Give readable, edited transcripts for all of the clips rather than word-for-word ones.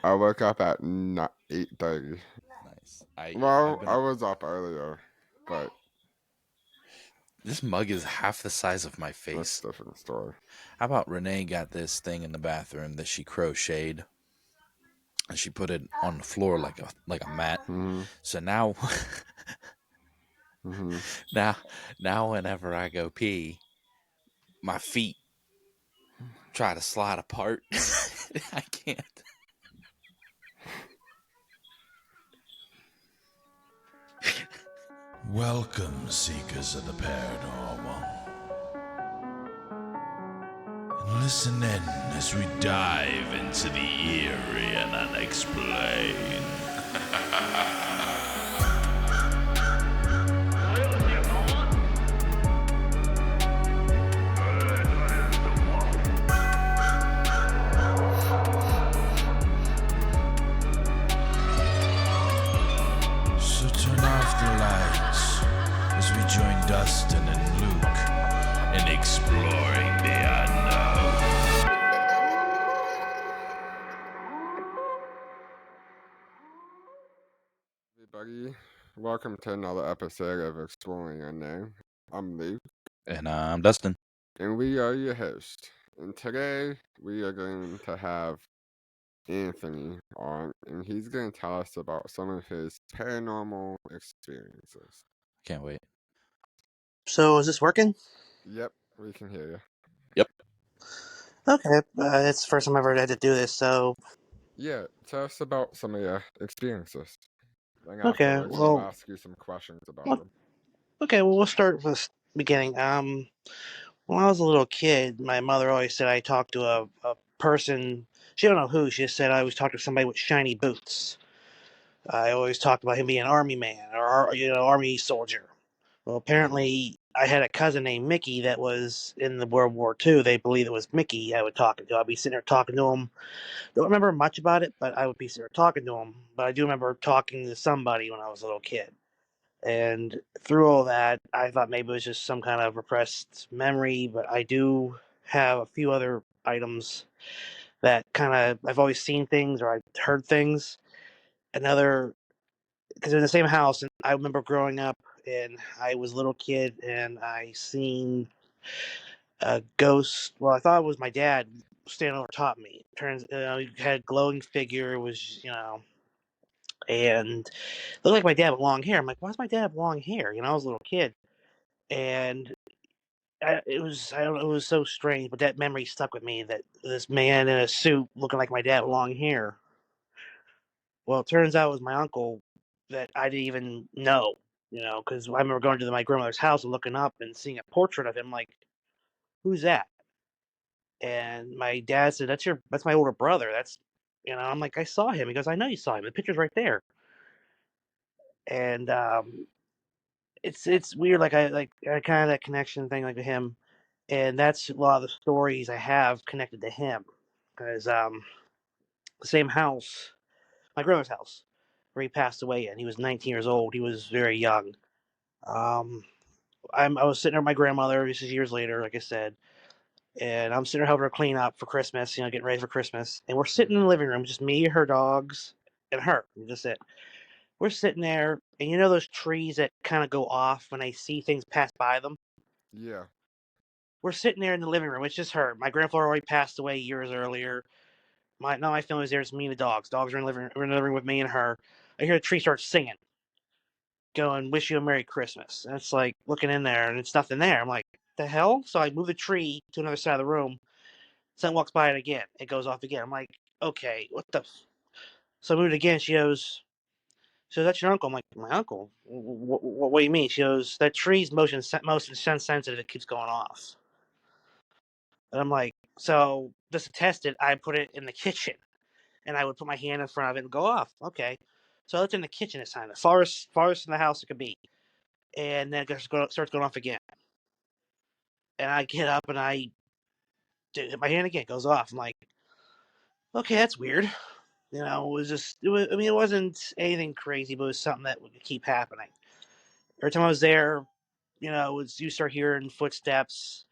I woke up at 8:30. Nice. I've Well, been I was up earlier, but This mug is half the size of my that's face. a different story. How about Renee got this thing in the bathroom that she crocheted and she put it on the floor like a mat. Mm-hmm. So now Mm-hmm. now now whenever I go pee, my feet try to slide apart. I can't. Welcome, seekers of the paranormal. And listen in as we dive into the eerie and unexplained. So turn off the lights as we join Dustin and Luke in exploring the unknown. Everybody, welcome to another episode of Exploring Unknown. I'm Luke, And I'm Dustin. and we are your host. And today we are going to have Anthony on, and he's going to tell us about some of his paranormal experiences. Can't wait. So is this working? Yep, we can hear you. Yep. Okay, it's the first time I've ever had to do this, so... Yeah, tell us about some of your experiences. Then Okay, afterwards, we'll well... ask you some questions about well them. okay, well, we'll start with the beginning. When I was a little kid, my mother always said I talked to a person... She don't know who, she just said I always talked to somebody with shiny boots. I always talked about him being an army man, or, army soldier. Well, apparently, I had a cousin named Mickey that was in the World War II. They believe it was Mickey I would talk to. I'd be sitting there talking to him. Don't remember much about it, but I would be sitting there talking to him. But I do remember talking to somebody when I was a little kid. And through all that, I thought maybe it was just some kind of repressed memory, but I do have a few other items that kind of, I've always seen things or I've heard things. Another, because in the same house, and I remember growing up and I was a little kid and I seen a ghost. Well, I thought it was my dad standing over top me. Turns, he had a glowing figure. Was and looked like my dad with long hair. I'm like, why does my dad have long hair? I was a little kid, and I don't know, it was so strange. But that memory stuck with me. That this man in a suit looking like my dad with long hair. Well, it turns out it was my uncle that I didn't even know. Because I remember going to my grandmother's house and looking up and seeing a portrait of him. Like, who's that? And my dad said, that's my older brother. I'm like, I saw him. He goes, I know you saw him. The picture's right there. And it's weird. I kind of that connection thing like with him, and that's a lot of the stories I have connected to him. Because the same house, my grandma's house, where he passed away in. He was 19 years old. He was very young. Um, I was sitting there with my grandmother. This is years later, like I said, and I'm sitting there helping her clean up for Christmas, getting ready for Christmas. And we're sitting in the living room, just me, her dogs, and her. And just it. We're sitting there, and those trees that kind of go off when they see things pass by them? Yeah. We're sitting there in the living room. It's just her. My grandfather already passed away years earlier. My family's there. It's me and the dogs. Dogs are in the living room. We're in the living room with me and her. I hear the tree start singing, going, "Wish you a Merry Christmas." And it's like looking in there, and it's nothing there. I'm like, the hell? So I move the tree to another side of the room. Son walks by it again. It goes off again. I'm like, okay, what the? So I moved it again. She goes, so that's your uncle. I'm like, my uncle? What do you mean? She goes, that tree's motion sensitive. It keeps going off. And I'm like, so just to test it, I put it in the kitchen, and I would put my hand in front of it and go off. Okay, so I looked in the kitchen this time, the farthest in the house it could be, and then it starts going off again. And I get up and I hit my hand again, it goes off. I'm like, okay, that's weird. It was just, I mean, it wasn't anything crazy, but it was something that would keep happening. Every time I was there, you start hearing footsteps.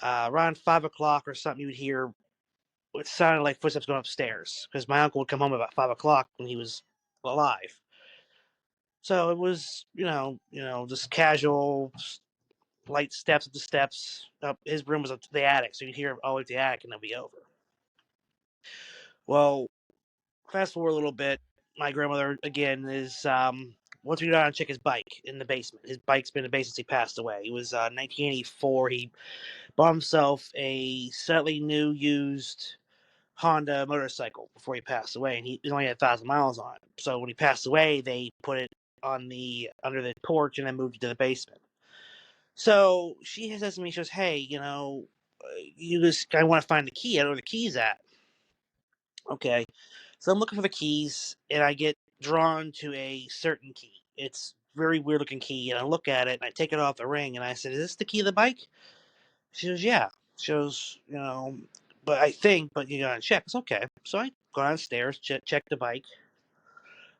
Around 5 o'clock or something, you would hear it sounded like footsteps going upstairs because my uncle would come home about 5 o'clock when he was alive. So it was, just casual, light steps up the steps. Up his room was up to the attic, so you'd hear all the way to the attic, and it'd be over. Well, fast forward a little bit. My grandmother again is once we got on check his bike in the basement. His bike's been in the basement since he passed away. It was 1984. He bought himself a slightly new used Honda motorcycle before he passed away, and he only had 1,000 miles on it. So when he passed away, they put it on the under the porch and then moved it to the basement. So she says to me, she goes, "Hey, I want to find the key. I don't know where the key's at." Okay, so I'm looking for the keys, and I get drawn to a certain key. It's a very weird looking key, and I look at it, and I take it off the ring, and I said, "Is this the key of the bike?" She goes, "Yeah." She goes, but I think, but you gotta check. It's okay. So I go downstairs, check the bike.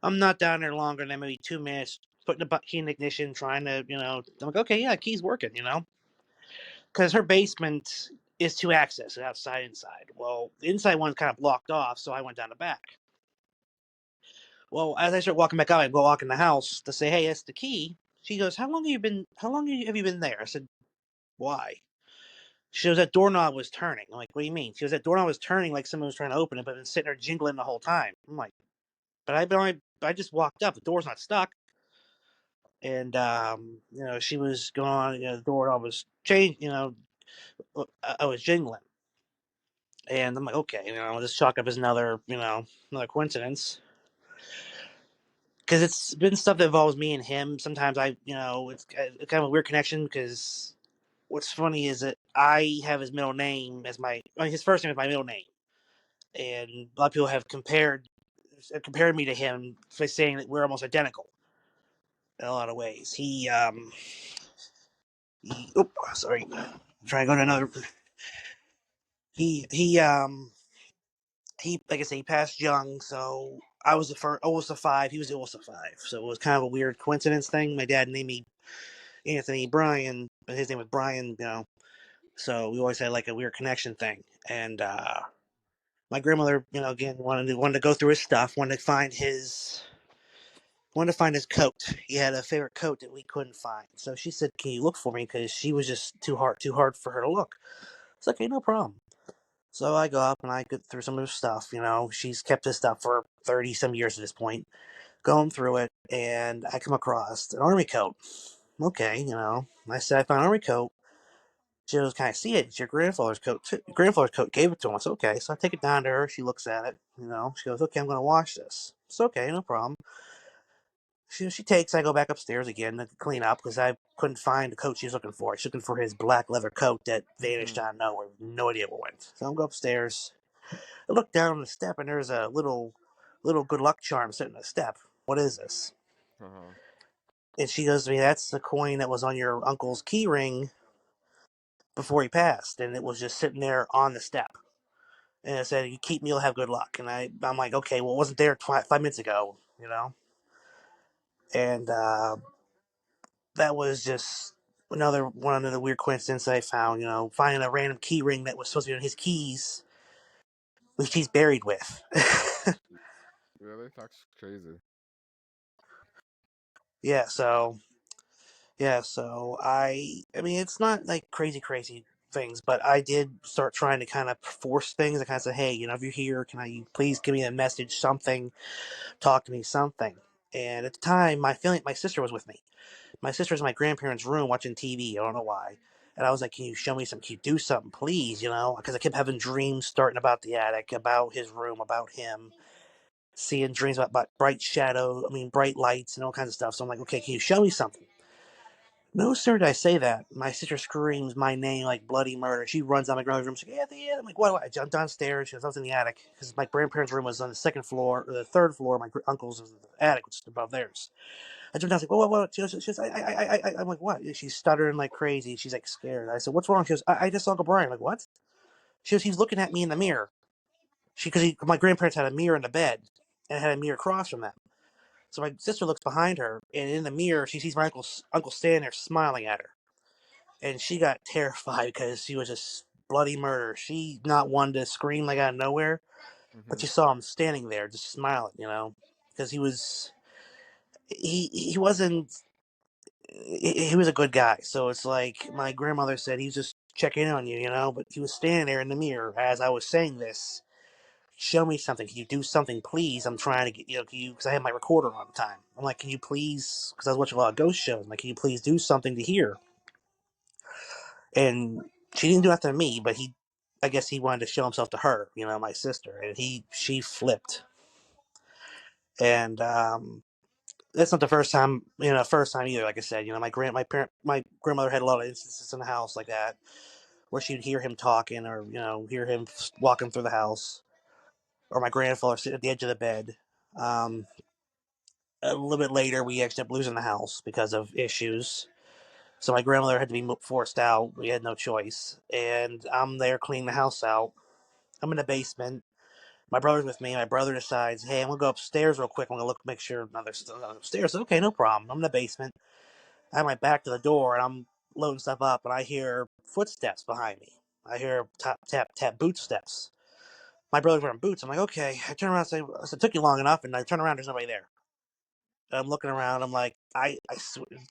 I'm not down there longer than maybe 2 minutes, putting the key in the ignition, trying to, I'm like, okay, yeah, key's working, because her basement is two access, outside, inside. Well, the inside one's kind of blocked off, so I went down the back. Well, as I start walking back out, I go walk in the house to say, "Hey, that's the key." She goes, "How long have you been there?" I said, "Why?" She goes, "That doorknob was turning." I'm like, "What do you mean?" She goes, "That doorknob was turning like someone was trying to open it, but been sitting there jingling the whole time." I'm like, "But I just walked up. The door's not stuck." And she was going on. The doorknob was changed. I was jingling, and I'm like, "Okay, I'll just chalk up as another coincidence." Because it's been stuff that involves me and him. Sometimes it's kind of a weird connection because what's funny is that I have his middle name as his first name is my middle name, and a lot of people have compared me to him by saying that we're almost identical in a lot of ways. Sorry, I'm trying to go to another. He like I say, he passed young, so I was the first, almost a five. He was the almost a five, so it was kind of a weird coincidence thing. My dad named me Anthony Bryan, but his name was Brian, so we always had like a weird connection thing. And my grandmother, again wanted to go through his stuff, wanted to find his coat. He had a favorite coat that we couldn't find, so she said, "Can you look for me?" Because she was just too hard for her to look. It's like, "Okay, no problem." So I go up and I get through some of her stuff. She's kept this stuff for 30 some years at this point. Going through it, and I come across an army coat. Okay, I said, "I found an army coat." She goes, "Can I see it? It's your grandfather's coat. Your grandfather's coat gave it to him." I said, "Okay." So I take it down to her. She looks at it. She goes, "Okay, I'm going to wash this." It's okay, no problem. She takes. I go back upstairs again to clean up because I couldn't find the coat she was looking for. She's looking for his black leather coat that vanished out of nowhere. No idea where it went. So I go upstairs. I look down on the step, and there's a little good luck charm sitting on the step. What is this? Uh-huh. And she goes to me, "That's the coin that was on your uncle's key ring before he passed, and it was just sitting there on the step." And it said, "You keep me, you'll have good luck." And I'm like, "Okay, well, it wasn't there 5 minutes ago, And that was just another one of the weird coincidences I found. Finding a random key ring that was supposed to be on his keys, which he's buried with. Really? That's crazy. yeah. So I mean, it's not like crazy things, but I did start trying to kind of force things. I kind of said, "Hey, if you're here, can you please give me a message, something, talk to me, something." And at the time, my sister was with me. My sister's in my grandparents' room watching TV. I don't know why. And I was like, "Can you show me something? Can you do something, please?" Because I kept having dreams starting about the attic, about his room, about him, seeing dreams about bright lights and all kinds of stuff. So I'm like, "Okay, can you show me something?" No, sir, did I say that? My sister screams my name like bloody murder. She runs out of my grandmother's room. She's like, "Anthony, Anthony." I'm like, "What?" I jumped downstairs. She goes, "I was in the attic." Because my grandparents' room was on the second floor, or the third floor. My uncle's was in the attic, which is above theirs. I jumped down. I was like, "What?" She goes, I'm like, "What?" She's stuttering like crazy. She's like scared. I said, "What's wrong?" She goes, I just saw Uncle Brian." I'm like, "What?" She goes, "He's looking at me in the mirror." Because my grandparents had a mirror in the bed, and it had a mirror across from them. So my sister looks behind her, and in the mirror, she sees my uncle standing there smiling at her. And she got terrified because she was just bloody murder. She not one to scream like out of nowhere, but Mm-hmm. you saw him standing there just smiling, because he wasn't he was a good guy. So it's like my grandmother said, he was just checking in on you, but he was standing there in the mirror as I was saying this. Show me something. Can you do something, please? I'm trying to get, can you, because I had my recorder on at the time. I'm like, can you please, because I was watching a lot of ghost shows. I'm like, can you please do something to hear? And she didn't do nothing to me, but I guess he wanted to show himself to her, my sister. And she flipped. And, that's not the first time either. Like I said, my grandmother had a lot of instances in the house like that, where she'd hear him talking, or hear him walking through the house, or my grandfather sitting at the edge of the bed. A little bit later, we ended up losing the house because of issues. So my grandmother had to be forced out. We had no choice, and I'm there cleaning the house out. I'm in the basement. My brother's with me. My brother decides, hey, I'm gonna go upstairs real quick. I'm gonna look, make sure there's still upstairs. Okay, no problem. I'm in the basement. I have my back to the door, and I'm loading stuff up, and I hear footsteps behind me. I hear tap, tap, tap, boot steps. My brother's wearing boots. I'm like, okay. I turn around and say, it took you long enough, and I turn around, there's nobody there. And I'm looking around. I'm like,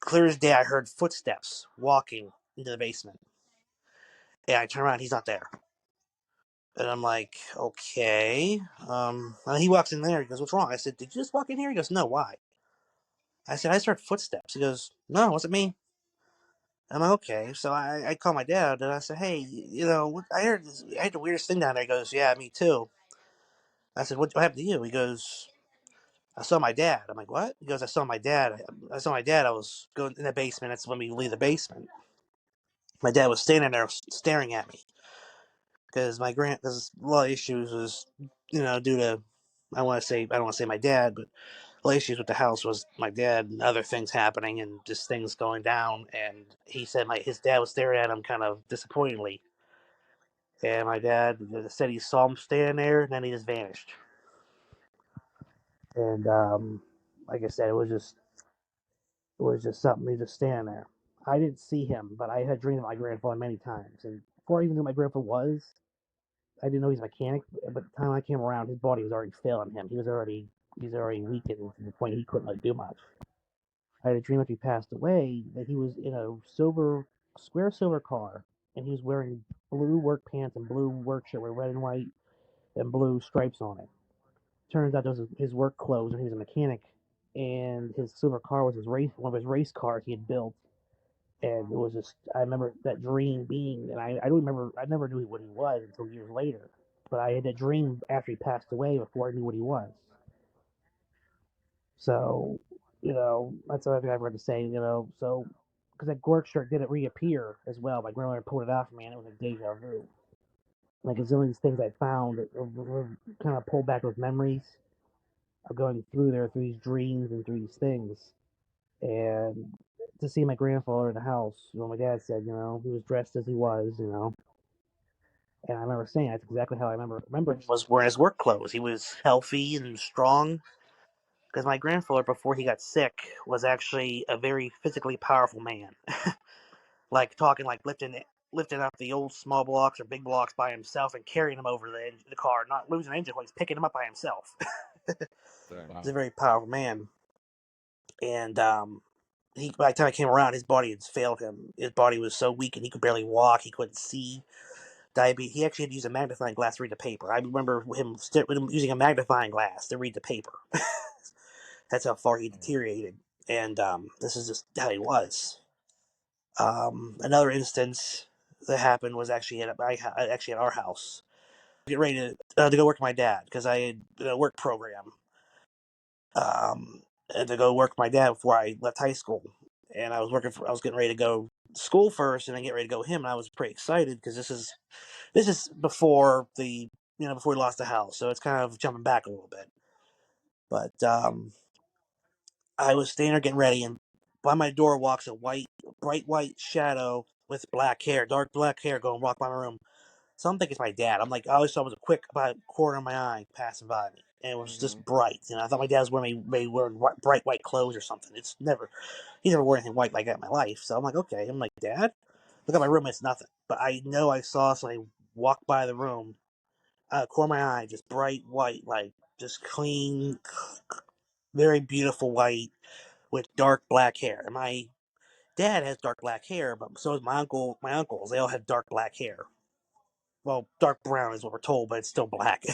clear as day, I heard footsteps walking into the basement. And I turn around, he's not there. And I'm like, okay. And he walks in there. He goes, what's wrong? I said, did you just walk in here? He goes, no, why? I said, I just heard footsteps. He goes, no, it wasn't me. I'm like, okay. So I call my dad and I said, hey, I heard this, I had the weirdest thing down there. He goes, yeah, me too. I said, what happened to you? He goes, I saw my dad. I'm like, what? He goes, I saw my dad. I saw my dad. I was going in the basement. That's when we leave the basement. My dad was standing there staring at me because there's a lot of issues was, due to, I don't want to say my dad, but a lot of issues with the house was my dad and other things happening and just things going down. And he said his dad was staring at him kind of disappointingly. And my dad said he saw him standing there and then he just vanished. And like I said, it was just something. He was just standing there. I didn't see him, but I had dreamed of my grandfather many times. And before I even knew who my grandfather was, I didn't know he was a mechanic. But by the time I came around, his body was already failing him. He was already weakened to the point he couldn't do much. I had a dream after he passed away that he was in a square silver car, and he was wearing blue work pants and blue work shirt with red and white and blue stripes on it. Turns out those were his work clothes, and he was a mechanic. And his silver car was one of his race cars he had built. And it was just, I remember that dream being, and I don't remember, I never knew what he was until years later. But I had that dream after he passed away before I knew what he was. So, that's the other thing I've heard to say, so, because that work shirt didn't reappear as well. My grandmother pulled it out for me, and it was a deja vu. Like, a zillion things I found that were kind of pulled back with memories of going through these dreams and through these things. And to see my grandfather in the house, my dad said, he was dressed as he was, and I remember saying that's exactly how I remember he was wearing his work clothes. He was healthy and strong. Because my grandfather, before he got sick, was actually a very physically powerful man. Like talking, like lifting up the old small blocks or big blocks by himself and carrying them over the car, not losing engine while he's picking them up by himself. Dang. He's a very powerful man. And by the time I came around, his body had failed him. His body was so weak and he could barely walk. He couldn't see. Diabetes. He actually had to use a magnifying glass to read the paper. I remember him using a magnifying glass to read the paper. That's how far he deteriorated. And this is just how he was. Another instance that happened was actually at our house. Get ready to go work with my dad because I had a work program. And to go work with my dad before I left high school. And I was getting ready to go to school first, and then get ready to go with him. And I was pretty excited because this is before before we lost the house, so it's kind of jumping back a little bit. But I was standing there getting ready, and by my door walks a bright white shadow with black hair, dark black hair, going walk by my room. So I'm thinking it's my dad. I'm like, I always thought it was a quick, about a corner of my eye passing by me, and it was Mm-hmm. just bright. I thought my dad was wearing bright white clothes or something. He's never worn anything white like that in my life. So I'm like, okay. I'm like, Dad, look at my room. It's nothing. but I know I saw somebody walk by the room, corner of my eye, just bright white, like just clean, very beautiful white with dark black hair. And my dad has dark black hair, but so does my uncle. My uncles, they all have dark black hair. Well, dark brown is what we're told, but it's still black.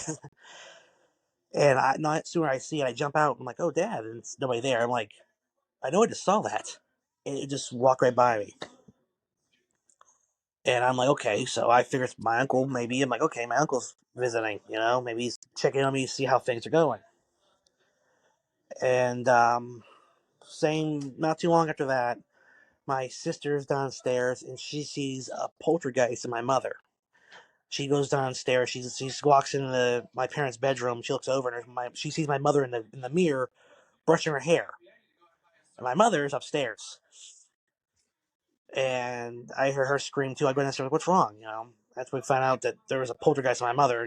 And not sooner I see it, I jump out. I'm like, "Oh, Dad!" And it's nobody there. I'm like, "I know I just saw that." And it just walked right by me. And I'm like, "Okay." So I figure it's my uncle. Maybe I'm like, "Okay, my uncle's visiting. Maybe he's checking on me, see how things are going." And same, not too long after that, my sister's downstairs and she sees a poltergeist in my mother. She goes downstairs. She walks into my parents' bedroom. She looks over and she sees my mother in the mirror brushing her hair. And my mother's upstairs. And I hear her scream too. I go downstairs, like, "What's wrong?" That's when we found out that there was a poltergeist in my mother.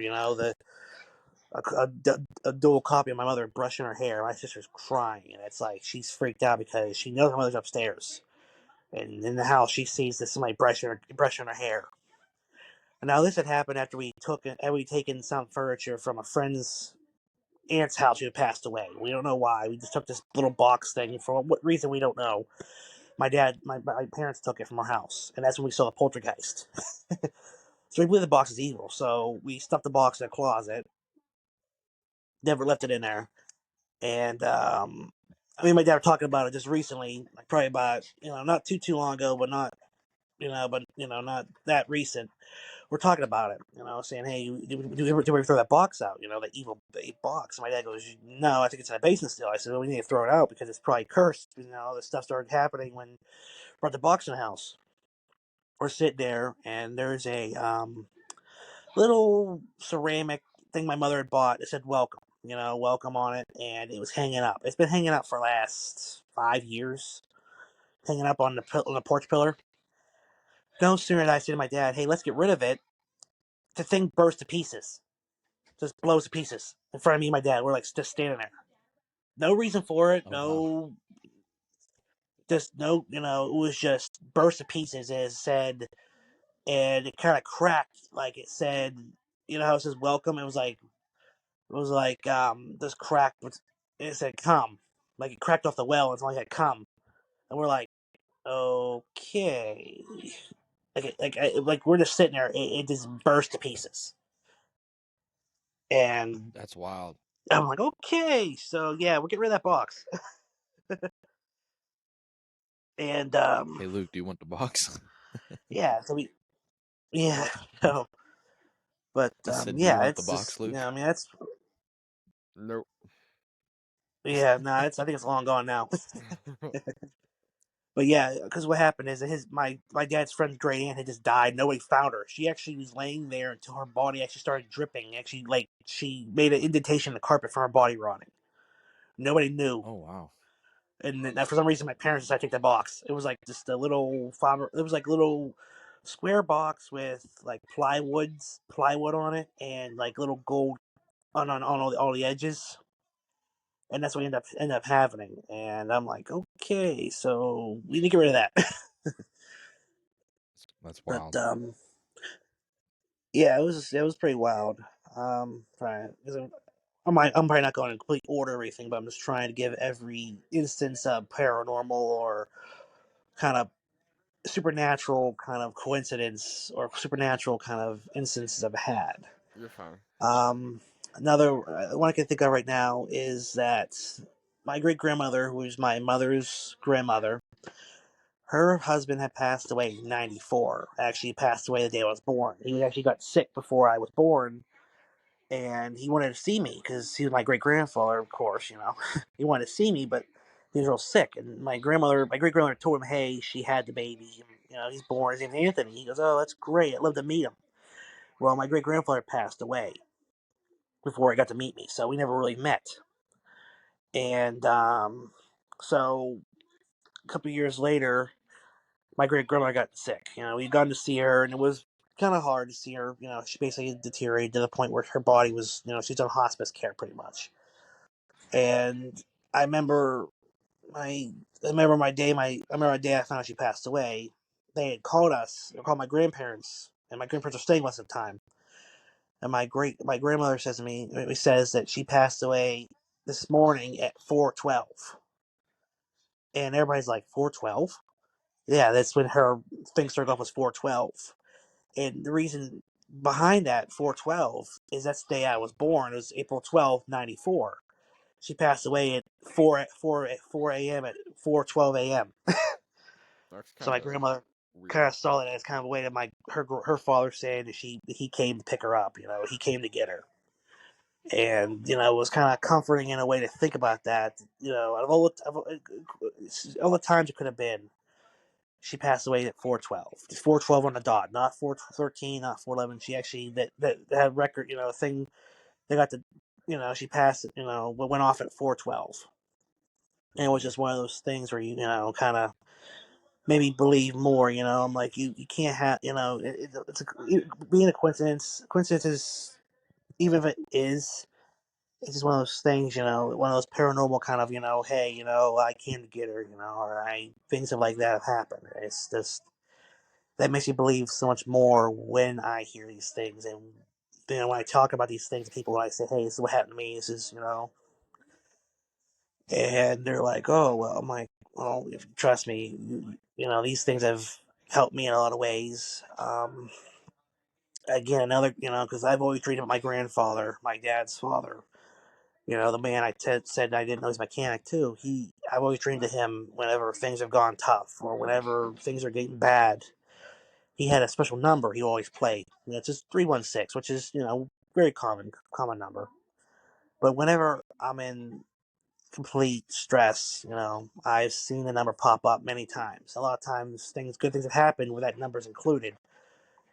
A dual copy of my mother brushing her hair. My sister's crying, and it's like she's freaked out because she knows her mother's upstairs, and in the house she sees this somebody brushing her hair. And now this had happened after we taken some furniture from a friend's aunt's house who had passed away. We don't know why. We just took this little box thing for what reason we don't know. My parents took it from our house, and that's when we saw the poltergeist. So we believe the box is evil. So we stuffed the box in a closet, never left it in there. And me and my dad were talking about it just recently, like probably about not too long ago, but not that recent. We're talking about it, saying, "Hey, do we throw that box out? That evil box." And my dad goes, "No, I think it's in a basement still." I said, "Well, we need to throw it out because it's probably cursed." This stuff started happening when we brought the box in the house. We're sitting there, and there's a little ceramic thing my mother had bought. It said "welcome," "welcome" on it, and it was hanging up. It's been hanging up for the last 5 years, hanging up on the porch pillar. No sooner did I say to my dad, "Hey, let's get rid of it," the thing burst to pieces, just blows to pieces in front of me and my dad. We're like just standing there, no reason for it, Oh wow. no, just no, it was just burst to pieces as said, and it kind of cracked like it said, how it says "welcome." It was like this crack. It said "come," like it cracked off the well. It's like "come," and we're like, "Okay," like we're just sitting there. It just burst to pieces, and That's wild. I'm like, "Okay, so yeah, we'll get rid of that box." And Hey Luke, do you want the box? yeah, yeah, so, but I said, do you yeah, want the it's box, just Luke? I mean that's Nope. yeah, no, I think it's long gone now. But yeah, because what happened is that my dad's friend's great aunt had just died. Nobody found her. She actually was laying there until her body actually started dripping. Actually, like she made an indentation in the carpet from her body rotting. Nobody knew, Oh wow. and then for some reason, my parents decided to take that box. It was like just a little fiber. It was like a little square box with like plywood on it, and like little gold on all the edges. And that's what ended up happening. And I'm like, okay, so we need to get rid of that. That's But wild. yeah, it was pretty wild. Trying, 'cause I'm probably not going in complete order or everything, but I'm just trying to give every instance of paranormal or kind of supernatural kind of coincidence or supernatural kind of instances I've had. You're fine. Um, Another one I can think of right now is that my great grandmother, who was my mother's grandmother, her husband had passed away in '94. Actually, he passed away the day I was born. He actually got sick before I was born, and he wanted to see me because he was my great grandfather, of course. He wanted to see me, but he was real sick. And my great grandmother, told him, "Hey, she had the baby. He's born. His name's Anthony." He goes, "Oh, that's great. I'd love to meet him." Well, my great grandfather passed away before he got to meet me, so we never really met. And so a couple years later, my great grandma got sick. We'd gone to see her, and it was kind of hard to see her. She basically deteriorated to the point where her body was, she's on hospice care pretty much. And I remember my I remember my day I found out she passed away. they had called us, or called my grandparents, and my grandparents were staying with us at the time. And my grandmother says to me, it says that she passed away this morning at 4:12, and everybody's like 4:12. Yeah, that's when her thing started off was 4:12, and the reason behind that 4:12 is that's the day I was born. It was April 12th, 1994. She passed away at 4 a.m. at 4:12 a.m. That's So kind my of grandmother kind weird. of saw that as kind of a way that her father said that he came to pick her up. He came to get her, and it was kind of comforting in a way to think about that. Out of all the times it could have been, she passed away at 4:12. 4:12 on the dot, not 4:13, not 4:11. She actually that record, thing they got to, she passed it, went off at 4:12. And it was Mm. just one of those things where kind of made me believe more. I'm like, you can't have, being a coincidence. Coincidence is, even if it is, it's just one of those things. One of those paranormal kind of, hey, I came to get her, or things like that have happened. It's just that makes me believe so much more when I hear these things, and when I talk about these things to people, when I say, hey, this is what happened to me. This is, and they're like, oh well. I'm like, well, if you trust me, these things have helped me in a lot of ways. Again, another, because I've always treated my grandfather, my dad's father, the man said I didn't know he's a mechanic too. I've always dreamed of him whenever things have gone tough or whenever things are getting bad. He had a special number he always played. It's just 316, which is very common number. But whenever I'm in complete stress, I've seen the number pop up many times. A lot of times, good things have happened where that number's included.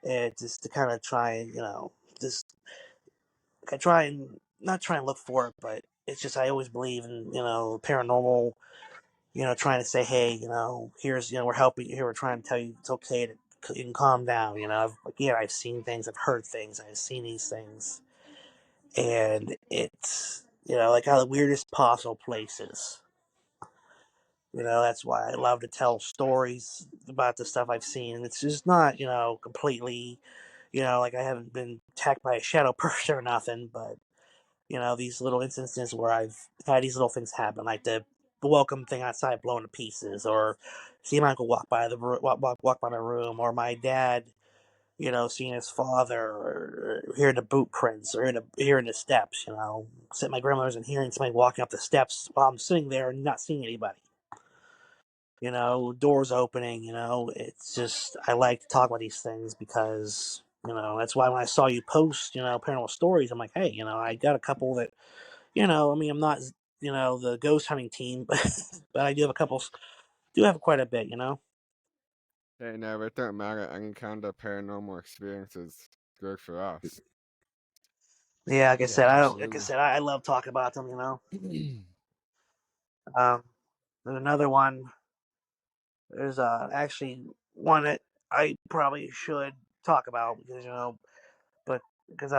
And just to kind of try, just I try and not try and look for it, but it's just I always believe in paranormal. Trying to say, hey, here's we're helping you here. We're trying to tell you it's okay to you can calm down. I've seen things, I've heard things, I've seen these things, and it's like how the weirdest possible places. That's why I love to tell stories about the stuff I've seen. It's just not, completely, like I haven't been attacked by a shadow person or nothing, but, these little instances where I've had these little things happen, like the welcome thing outside blown to pieces, or see my uncle walk by my room, or my dad, seeing his father, or hearing the boot prints, or hearing the steps, sitting my grandmother's and hearing somebody walking up the steps while I'm sitting there and not seeing anybody. Doors opening, it's just, I like to talk about these things because, that's why when I saw you post, paranormal stories, I'm like, hey, I got a couple that, I mean, I'm not, the ghost hunting team, but I do have do have quite a bit. Hey, never it don't matter. Any kind of paranormal experience is good for us. Yeah, like I Yeah, said, absolutely. I love talking about them. Um, there's another one. There's actually one that I probably should talk about because, but because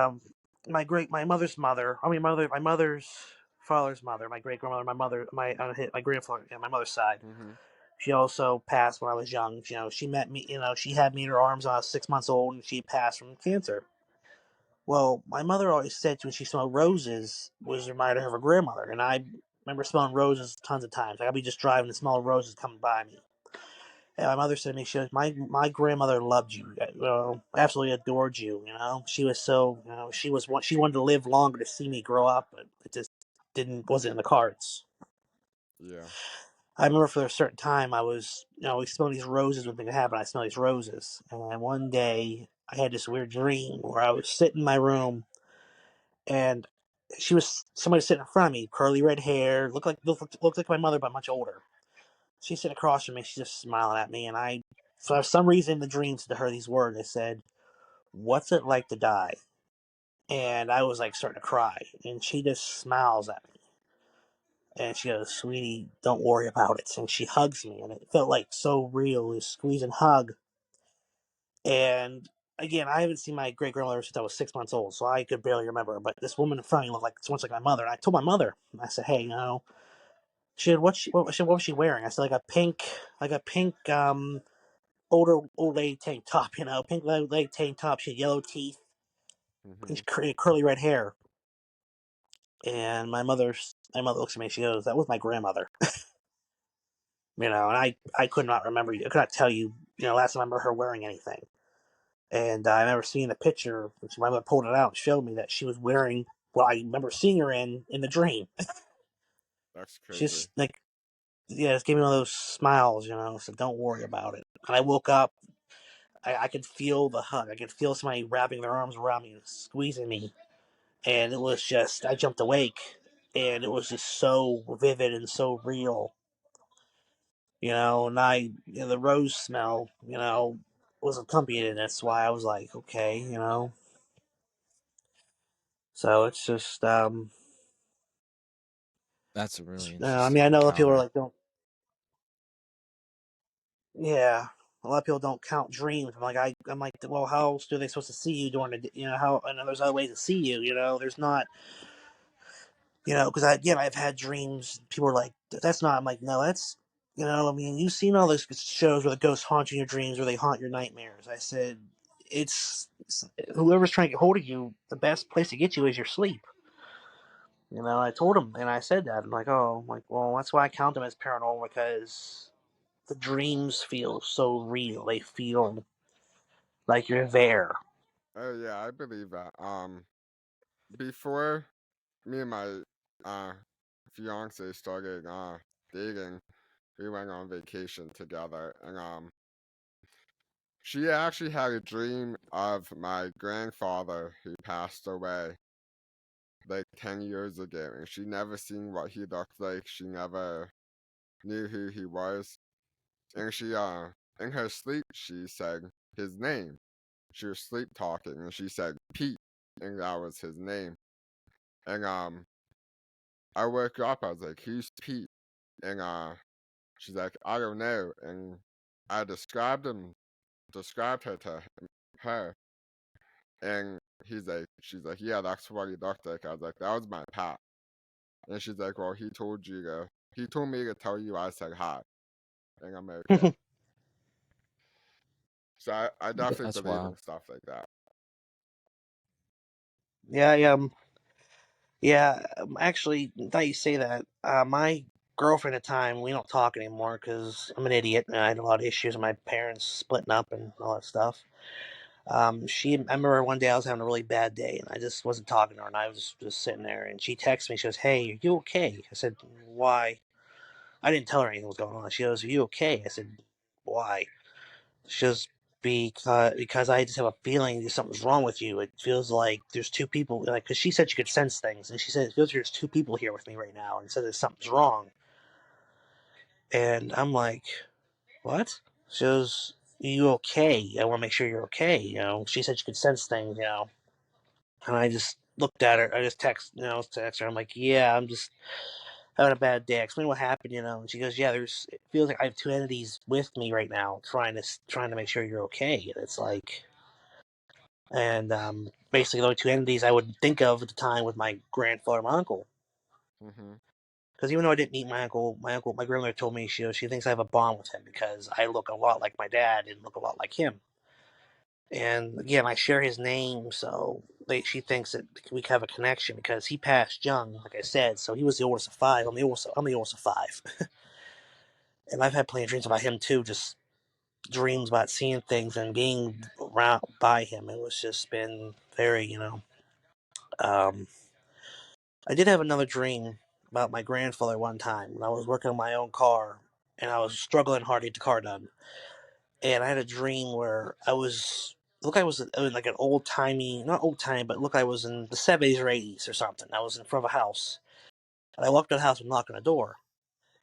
my mother's mother, I mean my mother's father's mother, my great grandmother, my mother, my grandfather, yeah, my mother's side. Hmm. She also passed when I was young. She met me. She had me in her arms when I was 6 months old, and she passed from cancer. Well, my mother always said when she smelled roses was a reminder of her grandmother, and I remember smelling roses tons of times. Like I'd be just driving and smell roses coming by me. And my mother said to me, she was my grandmother loved you, absolutely adored you. She was so, she wanted to live longer to see me grow up, but it just wasn't in the cards. Yeah. I remember for a certain time I was, we smell these roses when things happen. I smell these roses, and one day I had this weird dream where I was sitting in my room, and somebody sitting in front of me, curly red hair, looked like my mother but much older. She's sitting across from me. She's just smiling at me, and for some reason, in the dreams to her these words. I said, "What's it like to die?" And I was like starting to cry, and she just smiles at me, and she goes, "Sweetie, don't worry about it." And she hugs me, and it felt like so real, this squeeze and hug. And again, I haven't seen my great grandmother since I was 6 months old, so I could barely remember her. But this woman in front of me looked like so much like my mother, and I told my mother, and I said, "Hey, she said, what was she wearing?" I said, like a pink old lady tank top, pink lady tank top. She had yellow teeth Mm-hmm. and curly red hair. And my mother looks at me. She goes, "That was my grandmother." And I could not remember. I could not tell you. Last time I remember her wearing anything. And I remember seeing the picture. My mother pulled it out and showed me that she was wearing what I remember seeing her in the dream. That's crazy. She's like, yeah, just gave me one of those smiles, So don't worry about it. And I woke up. I could feel the hug. I could feel somebody wrapping their arms around me and squeezing me. And it was just, I jumped awake. And it was just so vivid and so real. And the rose smell, was accompanied. And that's why I was like, okay. So it's just, That's a really I interesting mean, I know that people are encounter. like, don't, yeah. A lot of people don't count dreams. I'm like, well, how else are they supposed to see you during the, how, and there's other ways to see you, there's not, because I've had dreams. People are like, that's not. I'm like, no, that's, I mean, you've seen all those shows where the ghosts haunt you in your dreams or they haunt your nightmares. I said, it's whoever's trying to get hold of you, the best place to get you is your sleep. I told him, and I said that. I'm like, well, that's why I count them as paranormal because the dreams feel so real. They feel like you're there. Oh yeah, I believe that. Before me and my uh fiance started dating, we went on vacation together, and she actually had a dream of my grandfather who passed away like 10 years ago, and she never seen what he looked like. She never knew who he was, and she in her sleep she said his name. She was sleep talking, and she said Pete, and that was his name. And I woke up. I was like, "Who's Pete?" And she's like, "I don't know." And I described her to her, and she's like, "Yeah, that's what he looked like." I was like, "That was my pap." And she's like, "Well, he told me to tell you I said hi." And I'm okay. So I definitely That's believe in wild. stuff like that. Yeah, yeah. Actually, now you say that, my girlfriend at the time, we don't talk anymore because I'm an idiot and I had a lot of issues with my parents splitting up and all that stuff. I remember one day I was having a really bad day and I just wasn't talking to her and I was just sitting there and she texted me. She goes, "Hey, are you okay?" I said, "Why?" I didn't tell her anything was going on. She goes, "Are you okay?" I said, "Why?" She goes, because I just have a feeling that something's wrong with you. It feels like there's two people, like, because she said she could sense things, and she said it feels like there's two people here with me right now, and said that something's wrong. And I'm like, what? She goes, "Are you okay? I want to make sure you're okay." She said she could sense things. And I just looked at her. I just text her. I'm like, "Yeah, I'm just having a bad day. Explain what happened." And she goes, "Yeah, it feels like I have two entities with me right now, trying to make sure you're okay." And it's like, and basically the only two entities I would think of at the time was my grandfather and my uncle. Mhm. Because even though I didn't meet my grandmother told me she thinks I have a bond with him because I look a lot like my dad and look a lot like him. And again, I share his name, so she thinks that we have a connection because he passed young, like I said. So he was the oldest of five. I'm the oldest of five, and I've had plenty of dreams about him too. Just dreams about seeing things and being around by him. It was just been very. Um, I did have another dream about my grandfather one time when I was working on my own car and I was struggling hard to get the car done. And I had a dream where I was like an old timey, not old timey, but look, I was in the 70s or 80s or something. I was in front of a house. And I walked to the house and knocked on the door.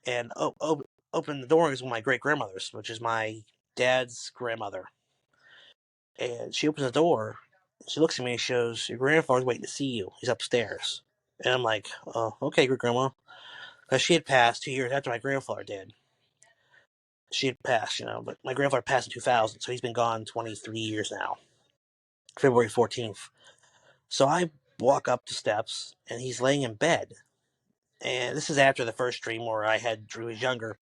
And opened the door is one of my great grandmothers, which is my dad's grandmother. And she opens the door. She looks at me and she goes, "Your grandfather's waiting to see you. He's upstairs." And I'm like, "Oh, okay, good grandma." Because she had passed 2 years after my grandfather did. She had passed. But my grandfather passed in 2000, so he's been gone 23 years now, February 14th. So I walk up the steps, and he's laying in bed. And this is after the first dream where I was younger.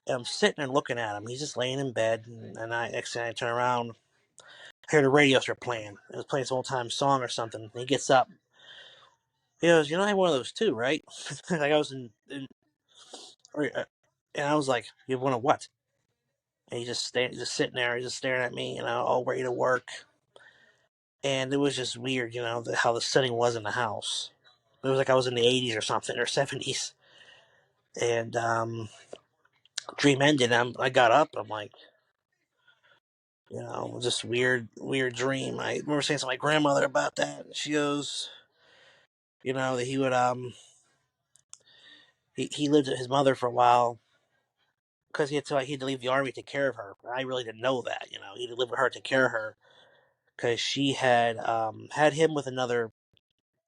And I'm sitting there looking at him. He's just laying in bed, and next thing I turn around, I hear the radio start playing. It was playing some old time song or something. And he gets up. He goes, "You know, I had one of those too, right?" Like I was and I was like, "You have one of what?" And he's just sitting there, just staring at me, all ready to work. And it was just weird, how the setting was in the house. It was like I was in the 80s or something, or 70s. And dream ended. I got up. I'm like, just weird dream. I remember saying to my grandmother about that. And she goes, that he would he lived with his mother for a while because he had to leave the army to take care of her. I really didn't know that. He had to live with her to take care of her because she had him with another.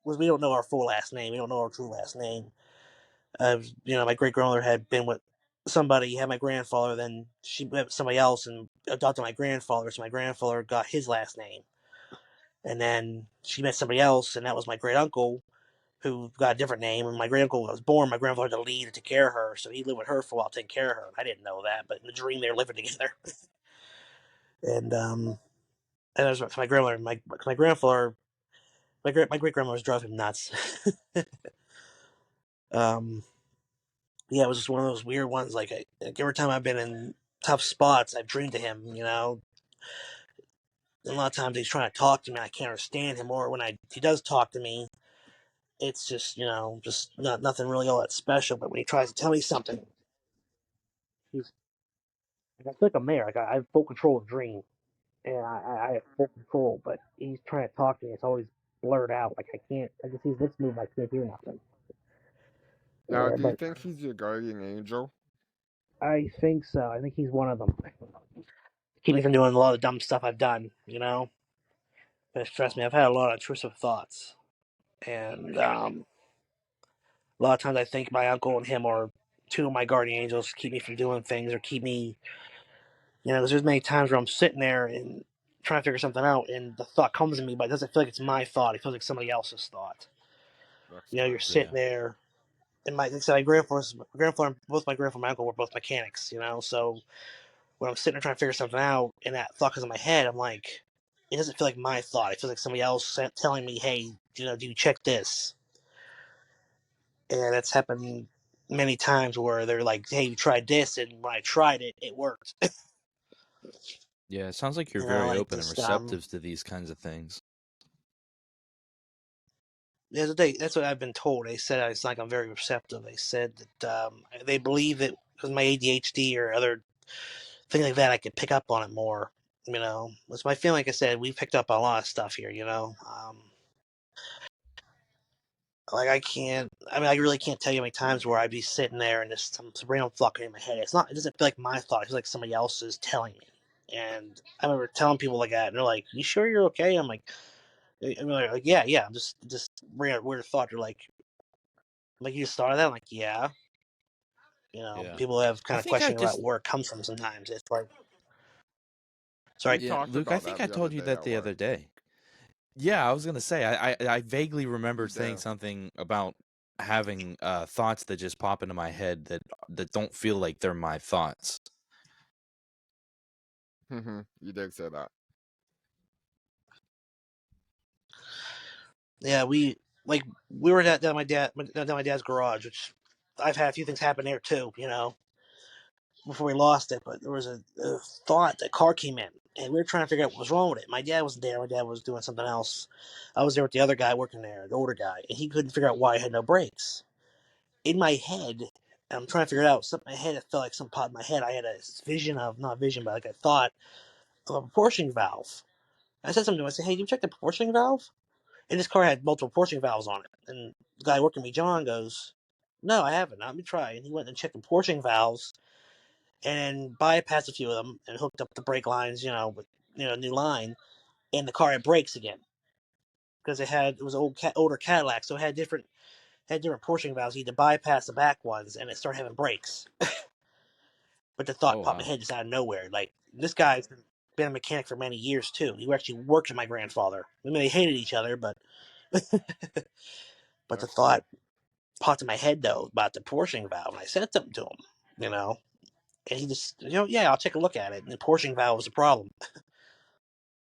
We don't know our full last name. We don't know our true last name. My great grandmother had been with somebody, had my grandfather, then she met somebody else and adopted my grandfather, so my grandfather got his last name. And then she met somebody else, and that was my great uncle, who got a different name. And my great uncle was born, my grandfather had to leave to take care of her, so he lived with her for a while, taking care of her. I didn't know that, but in the dream they were living together. And that was my grandmother, my grandfather, my great grandmother was driving him nuts. um, yeah, it was just one of those weird ones. Like every time I've been in tough spots, I've dreamed of him. And a lot of times he's trying to talk to me, I can't understand him. Or when he does talk to me, it's just just not nothing really all that special. But when he tries to tell me something, he's like, I feel like I'm there. Like I have full control of the dream, and I have full control. But he's trying to talk to me. It's always blurred out. Like I can't. I just see this move. I can't hear nothing. Now, do you But think he's your guardian angel? I think so. I think he's one of them. Keep me from doing a lot of dumb stuff I've done. But trust me, I've had a lot of intrusive thoughts, and a lot of times I think my uncle and him are two of my guardian angels to keep me from doing things or keep me, because there's many times where I'm sitting there and trying to figure something out, and the thought comes to me, but it doesn't feel like it's my thought. It feels like somebody else's thought. That's You're true. Yeah. sitting there, and both my grandfather and my uncle were both mechanics, so when I'm sitting there trying to figure something out, and that thought comes in my head, I'm like, it doesn't feel like my thought. It feels like somebody else telling me, hey, do you check this? And that's happened many times where they're like, hey, you tried this, and when I tried it, it worked. Yeah, it sounds like you're very Like open and just receptive to these kinds of things. that's what I've been told. They said it's like I'm very receptive. They said that they believe that because my ADHD or other things like that, I could pick up on it more. It's my feeling. Like I said, we picked up on a lot of stuff here. Like I can't. I mean, I really can't tell you how many times where I'd be sitting there and just some random thought in my head. It doesn't feel like my thought. It feels like somebody else's telling me. And I remember telling people like that, and they're like, "You sure you're okay?" I'm like, "Yeah, yeah." I'm just weird thought. They're like, "You just thought of that?" I'm like, "Yeah." Yeah. People have I kind of think I questioning about just where it comes from. Sometimes it's like, We sorry. Yeah, talked Luke, I about think that I the other told you day that at the other work. day. Yeah, I was gonna say I vaguely remember You saying did. something about having thoughts that just pop into my head that don't feel like they're my thoughts. You did say that. Yeah, we were down my dad's garage, which I've had a few things happen there too. Before we lost it, but there was a thought that car came in, and we were trying to figure out what was wrong with it. My dad wasn't there. My dad was doing something else. I was there with the other guy working there, the older guy, and he couldn't figure out why I had no brakes. In my head, and I'm trying to figure it out. Something in my head, it felt like some pot in my head. I had a vision of, not vision, but like a thought of a proportioning valve. I said something to him. I said, "Hey, did you check the proportioning valve?" And this car had multiple proportioning valves on it. And the guy working with me, John, goes, "No, I haven't. Let me try." And he went and checked the proportioning valves and then bypassed a few of them and hooked up the brake lines, with new line, and the car had brakes again because it was an older Cadillac, so it had different portioning valves. You had to bypass the back ones, and it started having brakes. But the thought Oh popped in my wow. head just out of nowhere. Like this guy's been a mechanic for many years too. He actually worked with my grandfather. I mean, they hated each other, but the That's thought popped in my head though about the portioning valve, and I said something to him. You know, And he just, yeah, I'll take a look at it. And the portion valve was a problem.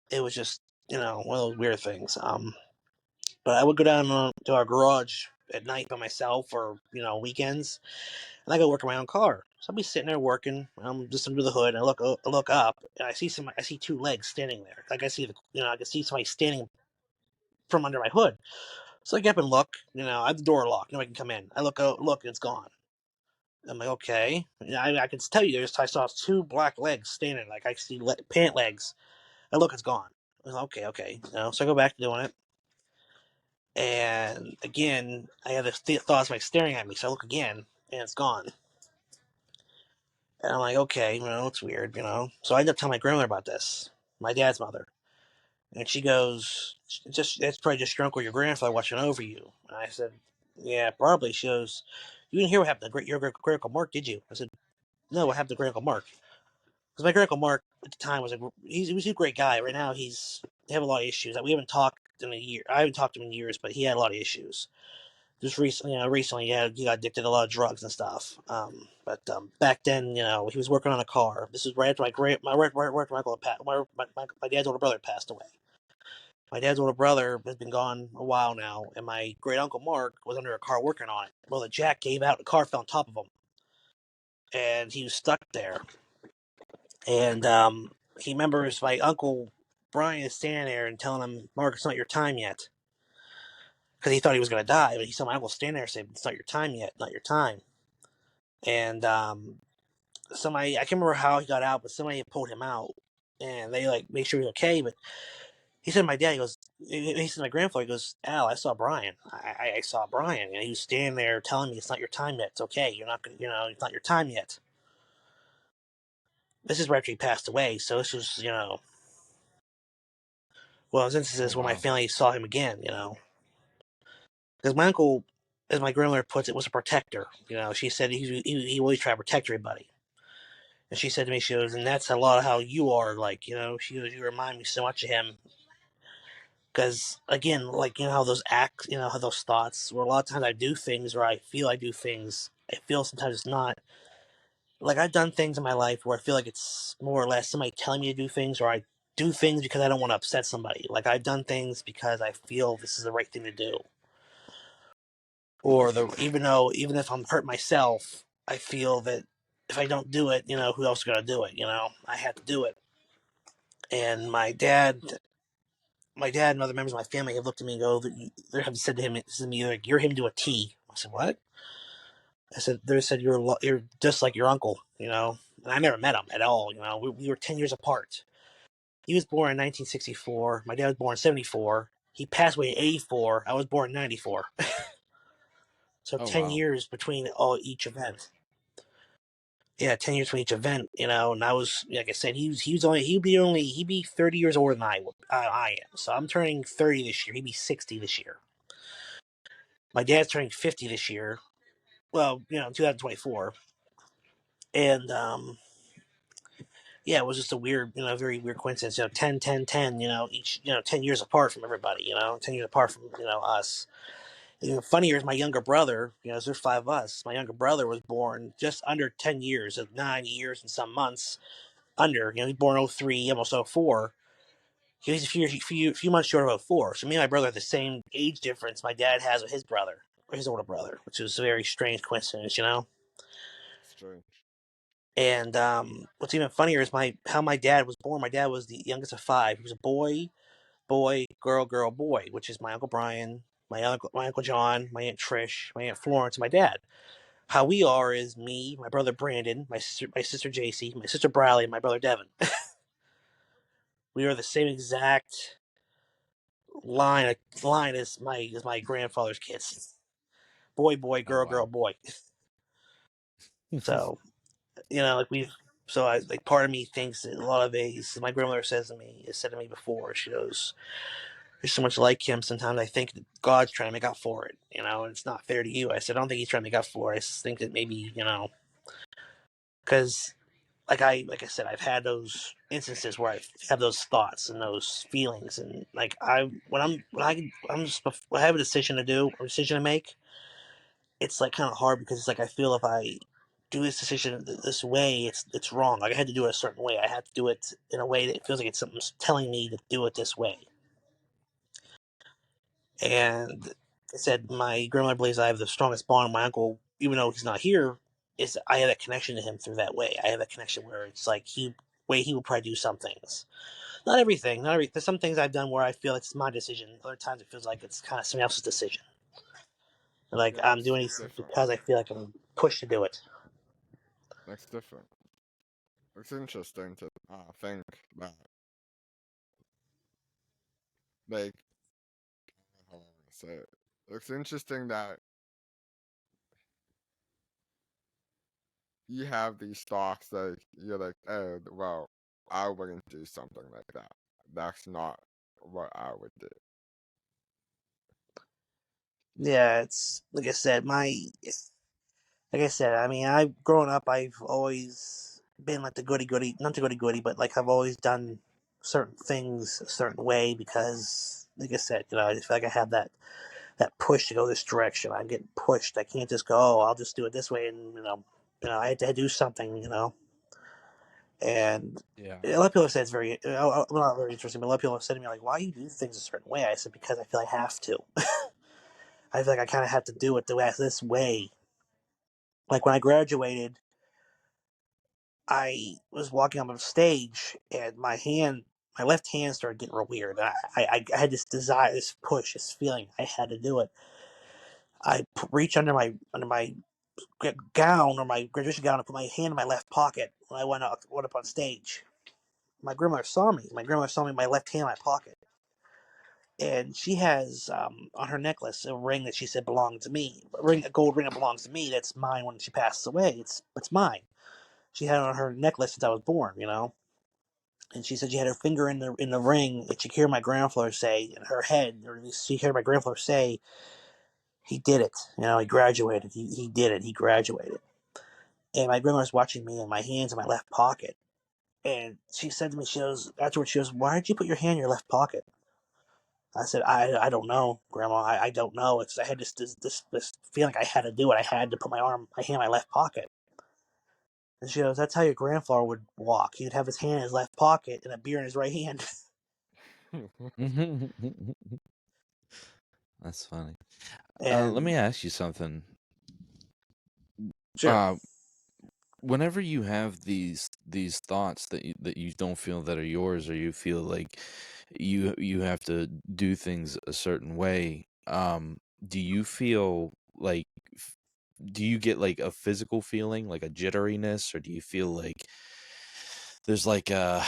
It was just, one of those weird things. But I would go down to our garage at night by myself or, weekends, and I go work on my own car. So I'll be sitting there working. I'm just under the hood, and I look up, and I see two legs standing there. Like I can see somebody standing from under my hood. So I get up and look. I have the door locked. Nobody can come in. I look, and it's gone. I'm like, okay. I can tell you, I saw two black legs standing. Like I see pant legs. I look, it's gone. I was like, okay. So I go back to doing it. And again, I have this thought of somebody staring at me. So I look again, and it's gone. And I'm like, okay, it's weird, So I end up telling my grandmother about this, my dad's mother. And she goes, that's probably just your uncle or your grandfather watching over you. And I said, yeah, probably. She goes, you didn't hear what happened to your great uncle Mark, did you? I said, no, what happened to great uncle Mark? Because my great uncle Mark at the time was he was a great guy. Right now, they have a lot of issues. We haven't talked in a year. I haven't talked to him in years, but he had a lot of issues. Just recently, he got addicted to a lot of drugs and stuff. But back then, he was working on a car. This is right after my dad's older brother passed away. My dad's older brother has been gone a while now, and my great uncle Mark was under a car working on it. Well, the jack gave out, the car fell on top of him, and he was stuck there. And he remembers my uncle Brian is standing there and telling him, "Mark, it's not your time yet," because he thought he was going to die. But he saw my uncle stand there saying, "It's not your time yet, not your time." And somebody, I can't remember how he got out, but somebody pulled him out, and they made sure he was okay. But he said, my dad, he said, my grandfather, he goes, Al, I saw Brian. I saw Brian. He was standing there telling me, it's not your time yet. It's okay. You're not going to, it's not your time yet. This is right after he passed away. So this was, well, it was instances where my family saw him again, Because my uncle, as my grandmother puts it, was a protector. She said he always tried to protect everybody. And she said to me, she goes, and that's a lot of how you are, she goes, you remind me so much of him. Because, again, how those acts, how those thoughts, where a lot of times I do things, or I feel I do things, I feel sometimes it's not. I've done things in my life where I feel like it's more or less somebody telling me to do things, or I do things because I don't want to upset somebody. I've done things because I feel this is the right thing to do. Or even if I'm hurt myself, I feel that if I don't do it, who else is going to do it? I have to do it. And my dad and other members of my family have looked at me and they have said to me, like, you're him to a T. I said, what? I said, they said, you're just like your uncle, And I never met him at all, We were 10 years apart. He was born in 1964. My dad was born in 74. He passed away in 84. I was born in 94. So 10 years between each event. Yeah, 10 years between each event, And I was, like I said, he'd be 30 years older than I am. So I'm turning 30 this year. He'd be 60 this year. My dad's turning 50 this year. Well, 2024. And yeah, it was just a weird, very weird coincidence. 10, 10, 10. Each, 10 years apart from everybody. 10 years apart from us. And funnier is my younger brother. There's 5 of us. My younger brother was born just under 10 years, of 9 years and some months under. He's born 03, almost 04. He's a few months short of 04. So me and my brother have the same age difference my dad has with his brother, or his older brother, which is a very strange coincidence, Strange. And what's even funnier is how my dad was born. My dad was the youngest of 5. He was a boy, girl, boy, which is my Uncle Brian, my Uncle John, my Aunt Trish, my Aunt Florence, and my dad. How we are is me, my brother Brandon, my sister JC, my sister Bradley, and my brother Devin. We are the same exact line as my grandfather's kids. Boy, girl, boy. So part of me thinks that a lot of it, my grandmother has said to me before, she goes, "You're so much like him. Sometimes I think that God's trying to make up for it, and it's not fair to you." I said, "I don't think he's trying to make up for it. I just think that maybe, because like I said, I've had those instances where I have those thoughts and those feelings, and when I have a decision to make, it's kind of hard because it's I feel do this decision this way, it's wrong. Like I had to do it a certain way. I had to do it in a way that it feels like it's something's telling me to do it this way. And like I said, my grandmother believes I have the strongest bond with my uncle, even though he's not here. Is I have a connection to him through that way. I have a connection where it's like he will probably do some things. Not everything. Not every. There's some things I've done where I feel it's my decision. Other times it feels like it's kind of somebody else's decision. Like Yeah, I'm that's doing these different. because I feel like I'm pushed to do it. That's different. It's interesting to think that, like, how am I gonna say it? It's interesting that you have these thoughts that you're like, oh, well, I wouldn't do something like that. That's not what I would do. Yeah, it's like I said. Like I said, I mean, I've grown up. I've always been like the goody goody, not the goody goody, but like I've always done certain things a certain way because, like I said, I just feel like I have that push to go this direction. I'm getting pushed. I can't just go. Oh, I'll just do it this way, and I had to do something. And Yeah. a lot of people say it's very, well, not very interesting, but a lot of people have said to me like, "Why do you do things a certain way?" I said, "Because I feel I have to. I feel like I kind of have to do it this way." Like when I graduated, I was walking on stage, and my left hand started getting real weird. I had this desire, this push, this feeling I had to do it. I reached under my gown or my graduation gown and put my hand in my left pocket when I went up on stage. My grandmother saw me. My grandmother saw me my left hand in my pocket, and she has on her necklace a ring that she said belonged to me. A gold ring that belongs to me. That's mine when she passes away. It's mine. She had it on her necklace since I was born. And she said she had her finger in the ring, and she heard my grandfather say in her head, or at least she heard my grandfather say, "He did it. He graduated. He did it. He graduated." And my grandma was watching me and my hands in my left pocket. And she said to me, afterwards, she goes, "Why did you put your hand in your left pocket?" I said, I don't know, Grandma. I don't know. I had this feeling I had to do it. I had to put my hand in my left pocket. And she goes, "That's how your grandfather would walk. He'd have his hand in his left pocket and a beer in his right hand." That's funny. Let me And ask you something. sure. Uh, whenever you have these thoughts that you don't feel that are yours, or you feel like you have to do things a certain way, do you feel like do you get like a physical feeling, like a jitteriness, or do you feel like there's like a,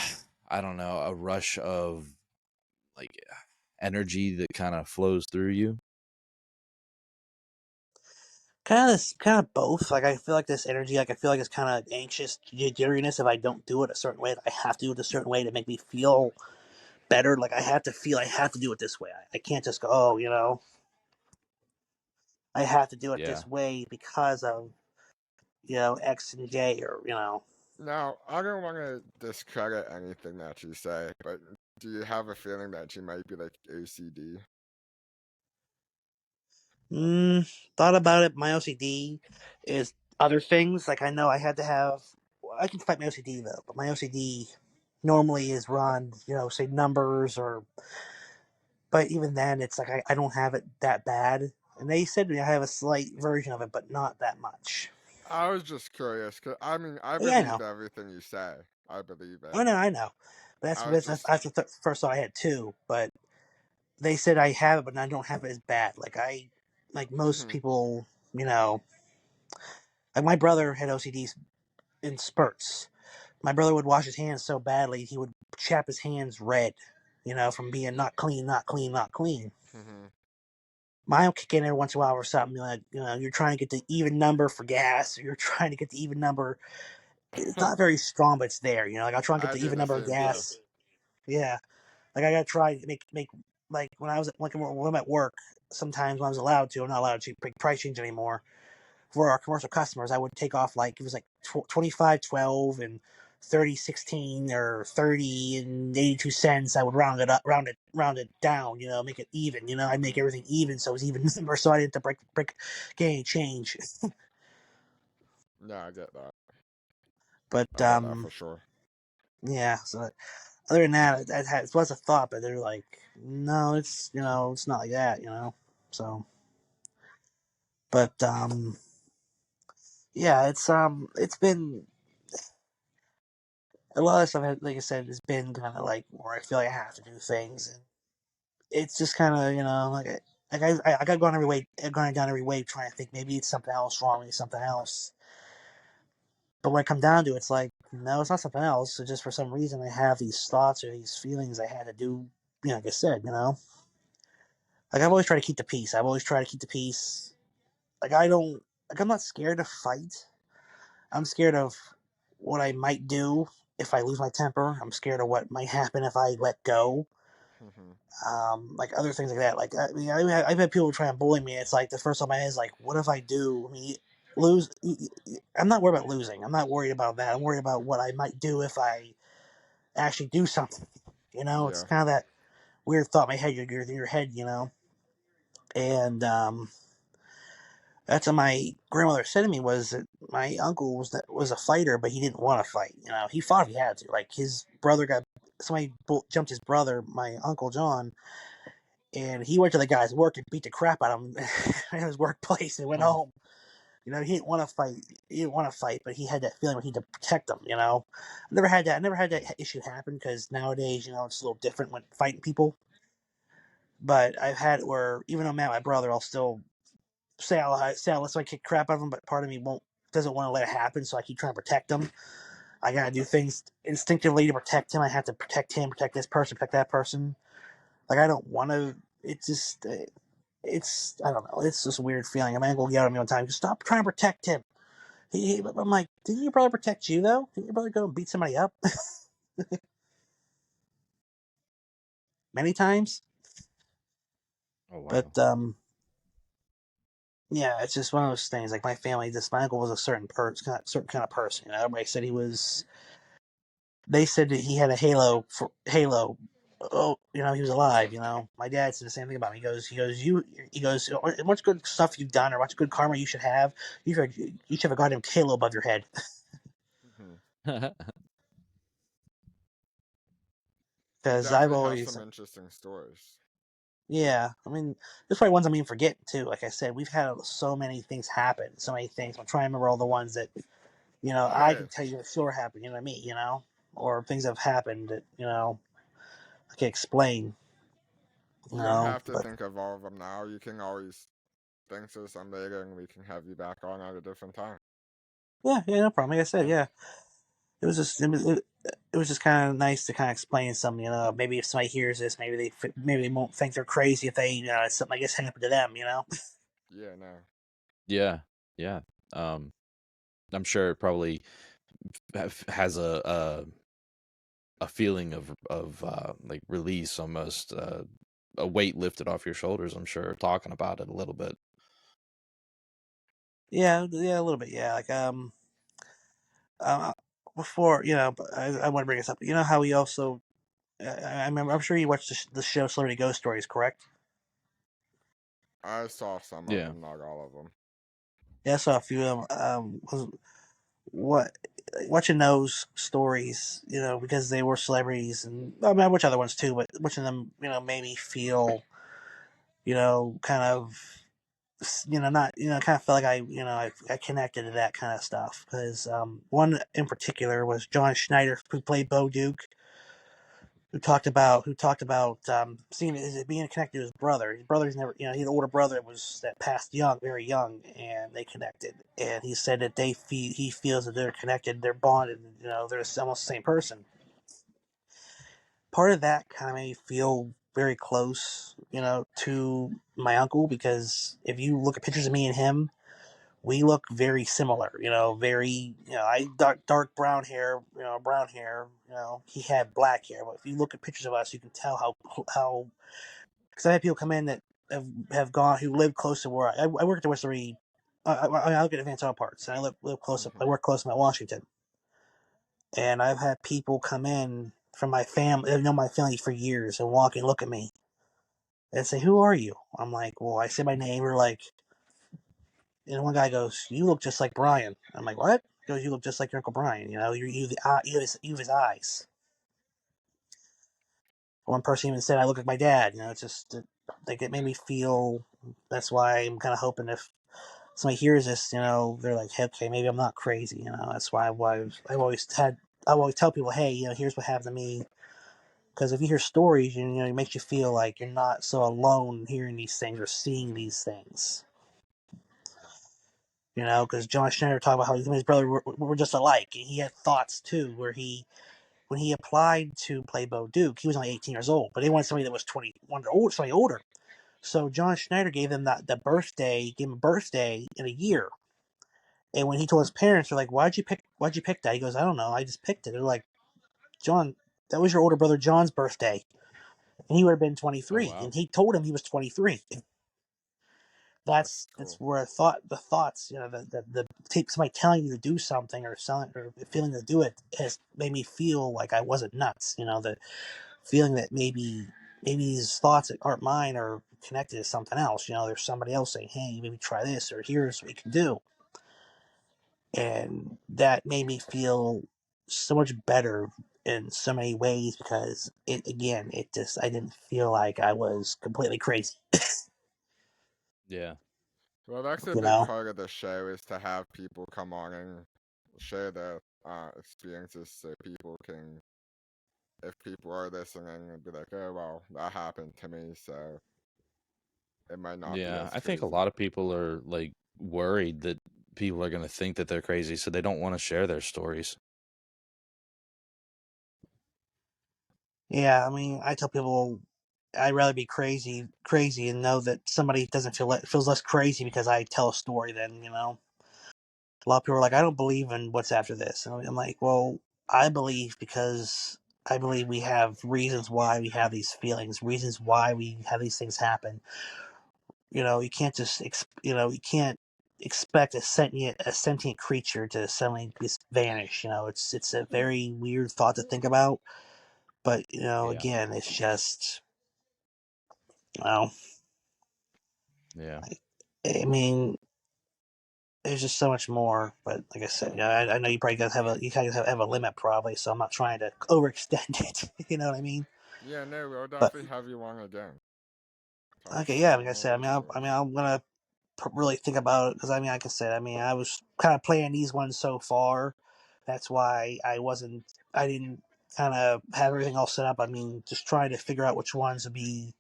I don't know, a rush of like energy that kind of flows through you? Kind of both. Like I feel like this energy, like I feel like it's kind of anxious jitteriness if I don't do it a certain way. I have to do it a certain way to make me feel better. Like I have to do it this way. I can't just go, oh, I have to do it Yeah. this way because of X and J, or Now, I don't want to discredit anything that you say, but do you have a feeling that you might be like OCD? Thought about it. My OCD is other things. Like I know I had to have. I can fight my OCD though, but my OCD normally is run, say numbers or. But even then, it's like I don't have it that bad. And they said to me I have a slight version of it, but not that much. I was just curious, cause I mean, I Yeah, I believe know. everything you say. I believe it. I know. But I was just, that's the first thought I had too. But they said I have it, but I don't have it as bad. Like most hmm people, like my brother had OCD in spurts. My brother would wash his hands so badly he would chap his hands red, from being not clean, not clean, not clean. hmm Mine will kick in every once in a while or something like, you're trying to get the even number for gas, or you're trying to get the even number. It's not very strong, but it's there. Like I'll try and get I the do even the number of same too. gas. Yeah, like I gotta try to make like when I'm at work. Sometimes when I was allowed to, I'm not allowed to price change anymore. For our commercial customers, I would take off like it was like 25.12 and 30.16 or 30 and 82 cents. I would round it down. Make it even. I'd make hmm everything even, so it was even number, so I didn't have to break get any change. Yeah, I get that. But I get that for sure. yeah. So other than that, it was a thought, but they're like, no, it's it's not like that, So, but yeah, it's been a lot of stuff. Like I said, has been kind of like where I feel like I have to do things, and it's just kind of like I got going down every way, trying to think maybe it's something else wrong, maybe something else. But when I come down to it, it's like no, it's not something else. It's just for some reason I have these thoughts or these feelings I had to do. Like I said, like I've always tried to keep the peace. I've always tried to keep the peace. Like I don't, like I'm not scared to fight. I'm scared of what I might do if I lose my temper. I'm scared of what might happen if I let go. Hmm. Like other things like that. Like I mean, I've had people try and bully me. It's like the first time my head is like, what if I do? I mean, lose. I'm not worried about losing. I'm not worried about that. I'm worried about what I might do if I actually do something. It's Yeah. kind of that weird thought in my head. You're in your head. And that's what my grandmother said to me was that my uncle was a fighter, but he didn't want to fight. He fought if he had to. Like his brother got somebody jumped his brother, my uncle John, and he went to the guy's work and beat the crap out of him in his workplace and went home. He didn't want to fight. He didn't want to fight, but he had that feeling he had to protect them. I never had that. I never had that issue happen because nowadays, it's a little different when fighting people. But I've had it where even though I'm mad at my brother, I'll still say I'll let somebody kick crap out of him, but part of me doesn't want to let it happen, so I keep trying to protect him. I gotta do things instinctively to protect him. I have to protect him, protect this person, protect that person. Like I don't want to. It's just, I don't know. It's just a weird feeling. My uncle yelled at me one time. Stop trying to protect him. I'm like, didn't your brother protect you though? Didn't your brother go and beat somebody up many times? Oh wow. But yeah, it's just one of those things. Like my family, my uncle was a certain kind of person. Everybody said he was. They said that he had a halo. Oh, he was alive. My dad said the same thing about me. He goes, much good stuff you've done or much good karma you should have. You should have a goddamn halo above your head. Hmm. You Because I've definitely have always, some interesting stories. yeah. I mean, there's probably ones I'm even forgetting too. Like I said, we've had so many things happen, so many things. I'm trying to remember all the ones that I Yeah. can tell you for sure happened. Or things have happened that I can explain. You don't have to But think of all of them now. You can always think of some later and we can have you back on at a different time. yeah, no problem. Like I said, Yeah. yeah. It was just kind of nice to kind of explain something. Maybe if somebody hears this, maybe they won't think they're crazy if they something like this happened to them. Yeah, no. Yeah. Yeah. Um, I'm sure it probably has a feeling of like release, almost a weight lifted off your shoulders. I'm sure talking about it a little bit. Yeah, yeah, a little bit. Yeah, like uh, before but I want to bring this up. You know how we also I remember. I'm sure you watched the show Celebrity Ghost Stories, correct? I saw some of Yeah. them, not all of them. Yeah, I saw a few of them. What watching those stories, because they were celebrities, and I mean, I watch other ones too, but watching them, made me feel, kind of, not, kind of felt like I connected to that kind of stuff because one in particular was John Schneider, who played Bo Duke, who talked about seeing it being connected to his brother. His brother's never, he had an older brother that passed young, very young, and they connected. And he said that he feels that they're connected, they're bonded, they're almost the same person. Part of that kind of made me feel very close, to my uncle because if you look at pictures of me and him, we look very similar. Very, I dark brown hair. He had black hair. But if you look at pictures of us, you can tell how. Because I had people come in that have gone who live close to where I work at the West Reed. I look at Advanced Auto Parts, and I live close. I Hmm. work close to Mount Washington, and I've had people come in from my family. They've known my family for years and walk and look at me and say, "Who are you?" I'm like, "Well, I say my name." Or like, And one guy goes, "You look just like Brian." I'm like, "What?" He goes, "You look just like your Uncle Brian. You know, you have his eyes." One person even said I look like my dad. You know, it's just like it made me feel. That's why I'm kind of hoping if somebody hears this, you know, they're like, hey, okay, maybe I'm not crazy. You know, that's why I always tell people, hey, you know, here's what happened to me. Because if you hear stories, you know, it makes you feel like you're not so alone hearing these things or seeing these things. You know, because John Schneider talked about how him and his brother were just alike. And he had thoughts too, where when he applied to play Bo Duke, he was only 18 years old, but they wanted somebody that was 21 or older, somebody older. So John Schneider gave him gave him a birthday in a year. And when he told his parents, they're like, why'd you pick that? He goes, I don't know, I just picked it. They're like, John, that was your older brother John's birthday. And he would have been Oh 23. wow. And he told him he was 23. That's That's cool. where the thoughts, you know, the somebody telling you to do something or feeling to do it has made me feel like I wasn't nuts. You know, the feeling that maybe these thoughts that aren't mine are connected to something else. You know, there's somebody else saying, hey, maybe try this, or here's what you can do. And that made me feel so much better in so many ways because I didn't feel like I was completely crazy. Yeah. Well, that's a You big know? part of the show is to have people come on and share their experiences so people can, if people are listening, and be like, oh, well, that happened to me, so it might not be Yeah, as I think a crazy. lot of people are like worried that people are going to think that they're crazy, so they don't want to share their stories. Yeah, I mean, I tell people I'd rather be crazy, and know that somebody doesn't feels less crazy because I tell a story than, you know. A lot of people are like, I don't believe in what's after this. And I'm like, well, I believe because I believe we have reasons why we have these feelings, reasons why we have these things happen. You know, you can't you can't expect a sentient creature to suddenly just vanish. You know, it's a very weird thought to think about. But you know, Yeah. again, it's just, you know, Yeah. I mean, there's just so much more. But like I said, yeah, I know you guys have a limit probably, so I'm not trying to overextend it. You know what I mean? Yeah, no, we'll But definitely have you on again. Talk okay, yeah, about like I more said, stories. I'm gonna really think about it because I mean, like I said, I mean, I was kind of playing these ones so far. That's why I didn't kind of have everything all set up. I mean, just trying to figure out which ones would be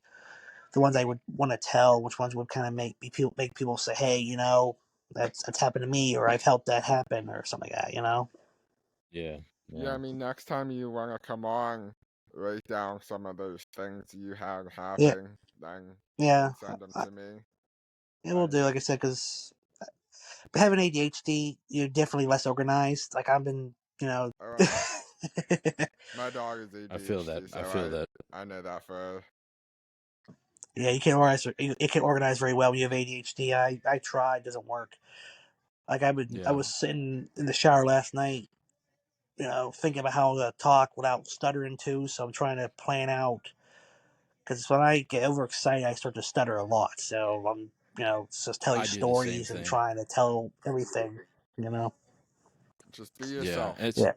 the ones I would want to tell, which ones would kind of make people say, hey, you know, that's happened to me, or I've helped that happen, or something like that, you know. Yeah. Yeah, Yeah. I mean, next time you want to come on, write down some of those things you had Yeah, happen, then yeah, and send them I, to me. it will do. Then, Like I said, because having ADHD, you're definitely less organized. Like I've been, you know. oh, my dog is I feel that. ADHD, I so feel that. I know that for Yeah, you can't organize. It can't organize very well when you have ADHD. I tried, it doesn't work. Like I Yeah. was sitting in the shower last night, you know, thinking about how to talk without stuttering too. So I'm trying to plan out because when I get overexcited, I start to stutter a lot. So I'm, you know, just telling I do the same stories and thing. trying to tell everything. You know. just be Yeah. yourself. It's Yeah.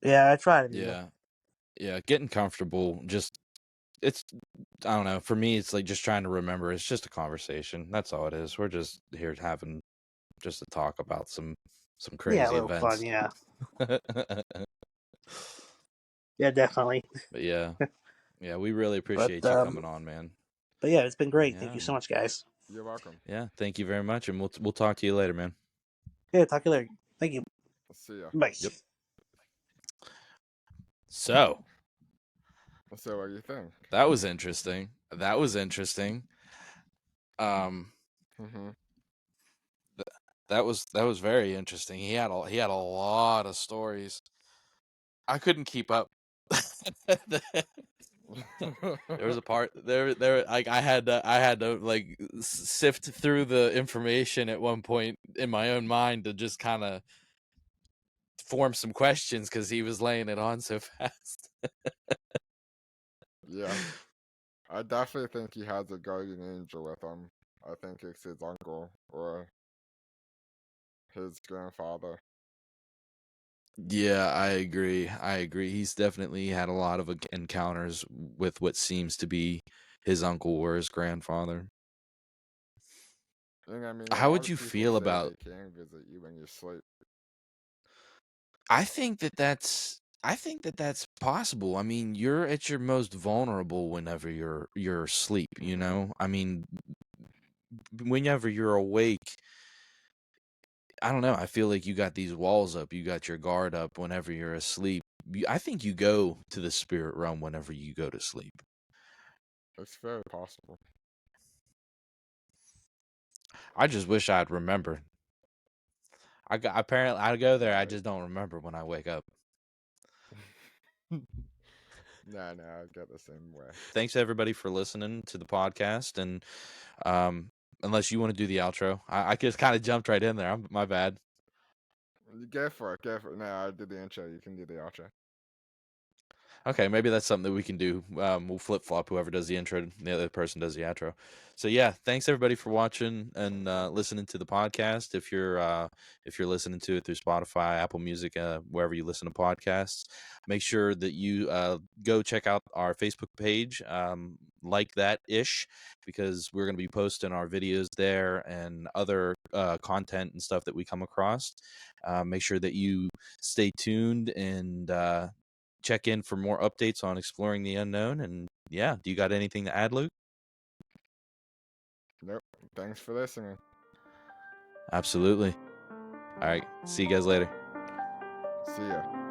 Yeah, I try to be. yeah. Yeah, getting comfortable just it's I don't know, for me it's like just trying to remember it's just a conversation. That's all it is. We're just here having just to talk about some Yeah, a crazy little fun. events. Yeah. But Yeah, definitely. yeah. Yeah, we really But appreciate you um, coming on, man. but yeah, it's been great. Thank Yeah. you so much, guys. You're welcome. Yeah, thank you very much and we'll talk to you later, man. Yeah, talk to you later. Thank you. See ya. Bye. Yep. So, So, what do you think? that was interesting. That was interesting. Um Mm-hmm. that was very interesting. He had a lot of stories. I couldn't keep up. There was a part there like I had to like sift through the information at one point in my own mind to just kind of form some questions because he was laying it on so fast. Yeah, I definitely think he has a guardian angel with him. I think it's his uncle or his grandfather. Yeah, I agree. I agree. He's definitely had a lot of encounters with what seems to be his uncle or his grandfather. And I mean, a How lot would of you people feel say about? they can visit you when you sleep. I think that that's possible. I mean, you're at your most vulnerable whenever you're asleep, you know? I mean, whenever you're awake, I don't know, I feel like you got these walls up, you got your guard up whenever you're asleep. I think you go to the spirit realm whenever you go to sleep. It's very possible. I just wish I'd remember. Apparently I go there, I Right. just don't remember when I wake up. Nah, I get the same way. Thanks everybody for listening to the podcast, and um unless you want to do the outro. I just kind of jumped right in there. My bad. You go for it, go for it. Nah, I did the intro. You can do the outro. Okay, maybe that's something that we can do. We'll flip flop. Whoever does the intro, the other person does the outro. So yeah, thanks everybody for watching and listening to the podcast. If you're listening to it through Spotify, Apple Music, wherever you listen to podcasts, make sure that you go check out our Facebook page, like that ish, because we're going to be posting our videos there and other content and stuff that we come across. Make sure that you stay tuned and check in for more updates on exploring the unknown. And yeah, do you got anything to add, Luke? Nope. Thanks for listening. Absolutely. All right. See you guys later. See ya.